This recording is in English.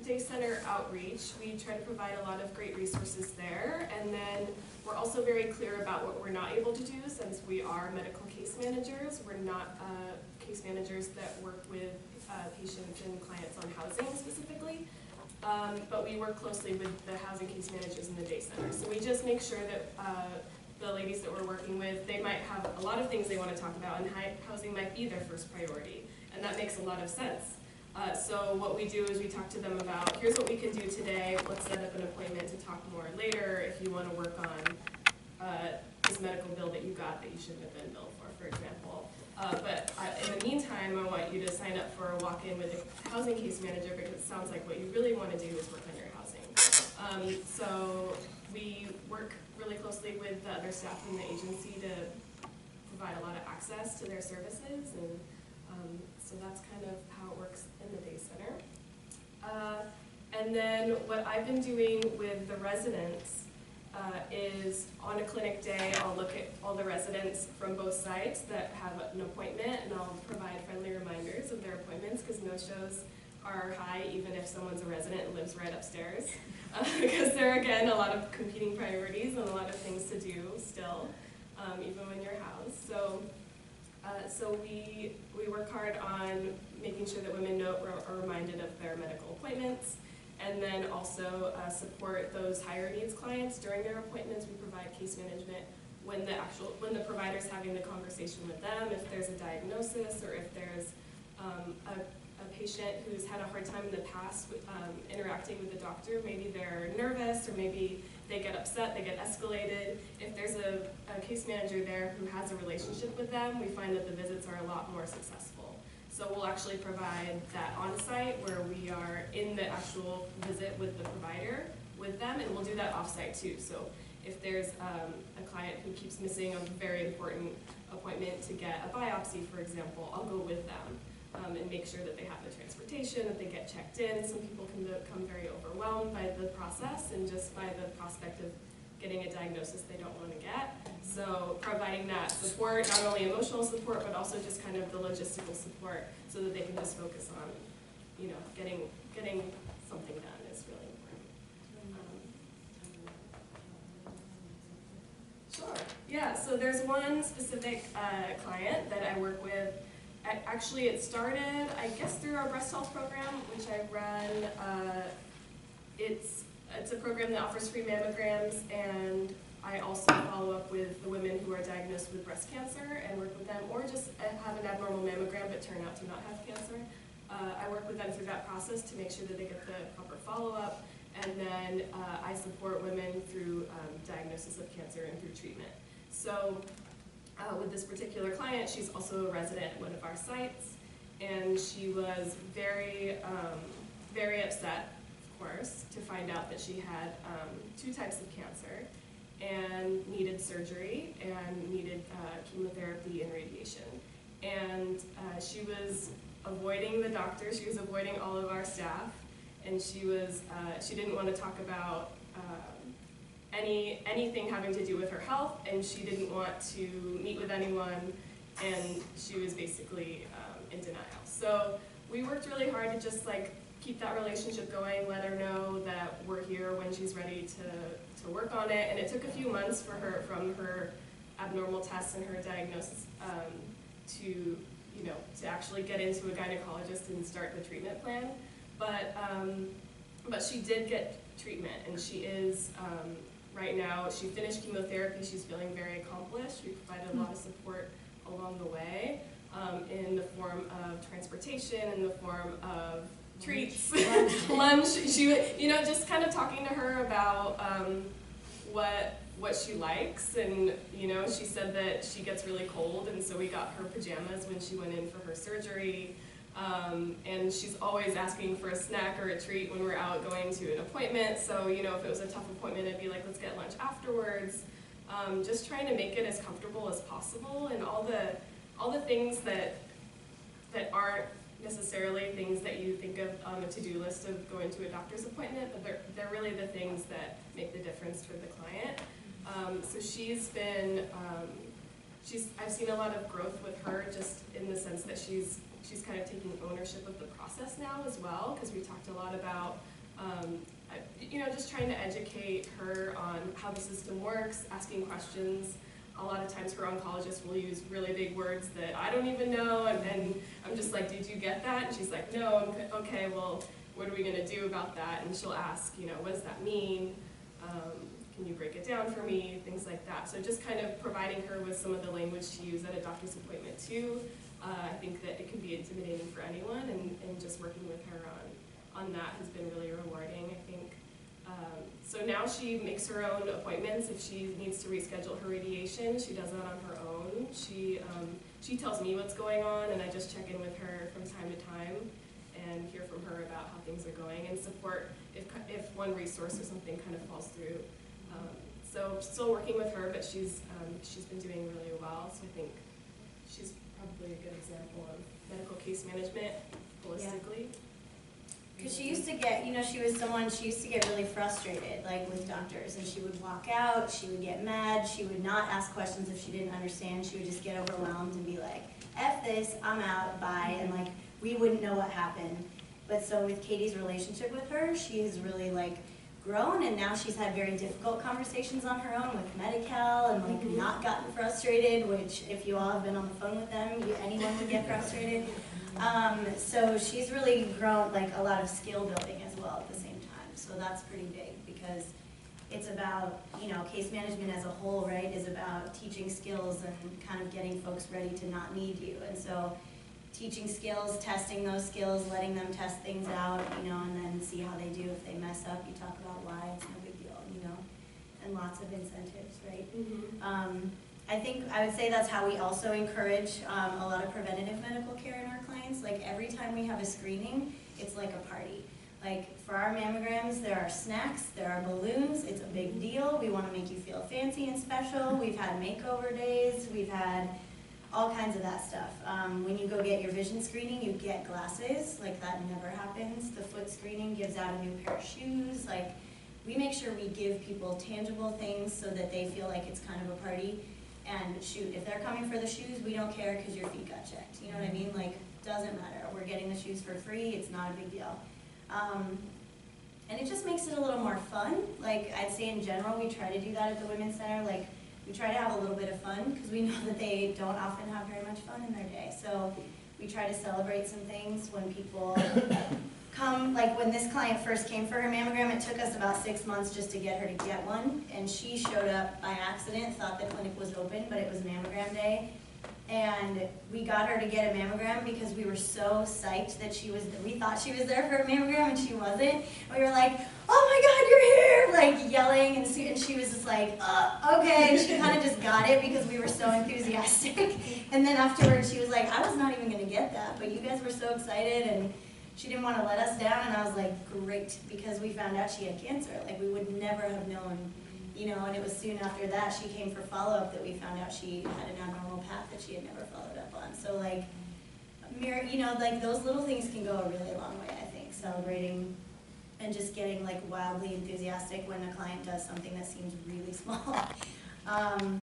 day center outreach, we try to provide a lot of great resources there, and then we're also very clear about what we're not able to do since we are medical case managers. We're not case managers that work with patients and clients on housing specifically, but we work closely with the housing case managers in the day center. So we just make sure that the ladies that we're working with, they might have a lot of things they want to talk about, and housing might be their first priority, and that makes a lot of sense. So what we do is we talk to them about, here's what we can do today, let's set up an appointment to talk more later if you want to work on this medical bill that you got that you shouldn't have been billed for example. But in the meantime, I want you to sign up for a walk-in with a housing case manager because it sounds like what you really want to do is work on your housing. So we work really closely with the other staff in the agency to provide a lot of access to their services, and so that's kind of how it works in the day center. And then what I've been doing with the residents is on a clinic day, I'll look at all the residents from both sites that have an appointment, and I'll provide friendly reminders of their appointments because no-shows are high even if someone's a resident and lives right upstairs. Because there are, again, a lot of competing priorities and a lot of things to do still, even when you're housed. So we work hard on making sure that women are reminded of their medical appointments, and then also support those higher needs clients during their appointments. We provide case management when the provider's having the conversation with them, if there's a diagnosis or if there's a patient who's had a hard time in the past interacting with the doctor. Maybe they're nervous or maybe they get upset, they get escalated. If there's a case manager there who has a relationship with them, we find that the visits are a lot more successful. So we'll actually provide that on-site where we are in the actual visit with the provider with them, and we'll do that off-site too. So if there's a client who keeps missing a very important appointment to get a biopsy, for example, I'll go with them and make sure that they have the transportation, that they get checked in. Some people can become very overwhelmed by the process and just by the prospect of getting a diagnosis they don't want to get. So providing that support, not only emotional support, but also just kind of the logistical support so that they can just focus on, you know, getting something done is really important. Sure. Yeah, so there's one specific client that I work with. Actually, it started, I guess, through our breast health program, which I run. It's a program that offers free mammograms, and I also follow up with the women who are diagnosed with breast cancer and work with them, or just have an abnormal mammogram but turn out to not have cancer. I work with them through that process to make sure that they get the proper follow-up, and then I support women through diagnosis of cancer and through treatment. So with this particular client, she's also a resident at one of our sites, and she was very, very upset, of course, to find out that she had 2 types of cancer and needed surgery and needed chemotherapy and radiation. And she was avoiding the doctor, she was avoiding all of our staff, and she didn't want to talk about anything having to do with her health, and she didn't want to meet with anyone, and she was basically in denial. So we worked really hard to just keep that relationship going, let her know that we're here when she's ready to work on it, and it took a few months for her from her abnormal tests and her diagnosis to actually get into a gynecologist and start the treatment plan. But she did get treatment, and she is right now, she finished chemotherapy, she's feeling very accomplished. We provided a lot of support along the way in the form of transportation, in the form of treats, lunch. She, just kind of talking to her about what she likes, and she said that she gets really cold, and so we got her pajamas when she went in for her surgery. And she's always asking for a snack or a treat when we're out going to an appointment. So, if it was a tough appointment, I'd be like, let's get lunch afterwards. Just trying to make it as comfortable as possible, and all the things that aren't necessarily things that you think of on a to-do list of going to a doctor's appointment, but they're really the things that make the difference for the client. So she's been, I've seen a lot of growth with her, just in the sense that she's kind of taking ownership of the process now as well, because we talked a lot about Just trying to educate her on how the system works, asking questions. A lot of times her oncologist will use really big words that I don't even know, and I'm just like, did you get that? And she's like, no. Okay, well, what are we going to do about that? And she'll ask, what does that mean? Can you break it down for me? Things like that. So just kind of providing her with some of the language to use at a doctor's appointment too. I think that it can be intimidating for anyone, and just working with her on that has been really rewarding, I think. So now she makes her own appointments. If she needs to reschedule her radiation, she does that on her own. She tells me what's going on, and I just check in with her from time to time and hear from her about how things are going and support if one resource or something kind of falls through. So still working with her, but she's been doing really well. So I think she's probably a good example of medical case management holistically. Because she used to get, she used to get really frustrated, like with doctors, and she would walk out, she would get mad, she would not ask questions if she didn't understand, she would just get overwhelmed and be like, F this, I'm out, bye, and like, we wouldn't know what happened. But so with Katie's relationship with her, she has really like grown, and now she's had very difficult conversations on her own with Medi-Cal, and like not gotten frustrated, which if you all have been on the phone with them, anyone would get frustrated. So she's really grown like a lot of skill building as well at the same time. So that's pretty big, because it's about, case management as a whole, right, is about teaching skills and kind of getting folks ready to not need you. And so teaching skills, testing those skills, letting them test things out, and then see how they do. If they mess up, you talk about why, it's no big deal, and lots of incentives, right? I think I would say that's how we also encourage a lot of preventative medical care in our clients. Like every time we have a screening, it's like a party. Like for our mammograms, there are snacks, there are balloons, it's a big deal. We want to make you feel fancy and special. We've had makeover days, we've had all kinds of that stuff. When you go get your vision screening, you get glasses, like that never happens. The foot screening gives out a new pair of shoes. Like we make sure we give people tangible things so that they feel like it's kind of a party. And shoot, if they're coming for the shoes, we don't care because your feet got checked. You know what I mean? Like, doesn't matter. We're getting the shoes for free. It's not a big deal. And it just makes it a little more fun. Like, I'd say in general, we try to do that at the Women's Center. Like, we try to have a little bit of fun because we know that they don't often have very much fun in their day. So we try to celebrate some things when people come. Like when this client first came for her mammogram, it took us about 6 months just to get her to get one. And she showed up by accident, thought the clinic was open, but it was mammogram day. And we got her to get a mammogram because we were so psyched that we thought she was there for a mammogram and she wasn't. We were like, oh my God, you're here, like yelling, and she was just like, okay, and she kind of just got it because we were so enthusiastic. And then afterwards she was like, I was not even gonna get that, but you guys were so excited, and she didn't want to let us down, and I was like, great, because we found out she had cancer. Like we would never have known. And it was soon after that she came for follow-up that we found out she had an abnormal path that she had never followed up on. So like, like those little things can go a really long way, I think, celebrating and just getting like wildly enthusiastic when a client does something that seems really small.